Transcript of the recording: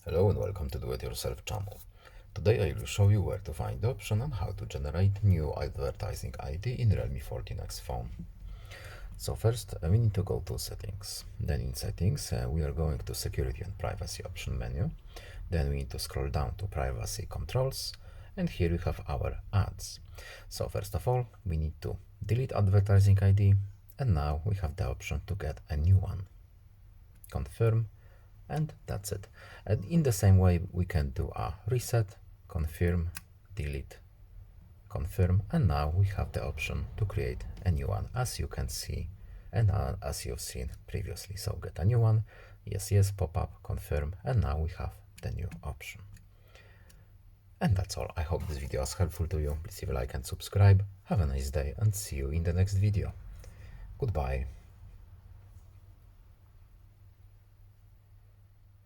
Hello and welcome to Do It Yourself channel. Today I will show you where to find the option and how to generate new advertising ID in Realme 14x phone. So first we need to go to settings. Then in settings we are going to security and privacy option menu. Then we need to scroll down to privacy controls, and here we have our ads. So first of all we need to delete advertising ID, and now we have the option to get a new one. Confirm, and that's it. And in the same way we can do a reset, confirm, delete, confirm, and now we have the option to create a new one, as you can see and as you've seen previously. So get a new one, yes, pop up, confirm, and now we have the new option. And that's all. I hope this video was helpful to you. Please leave a like and subscribe. Have a nice day and see you in the next video. Goodbye.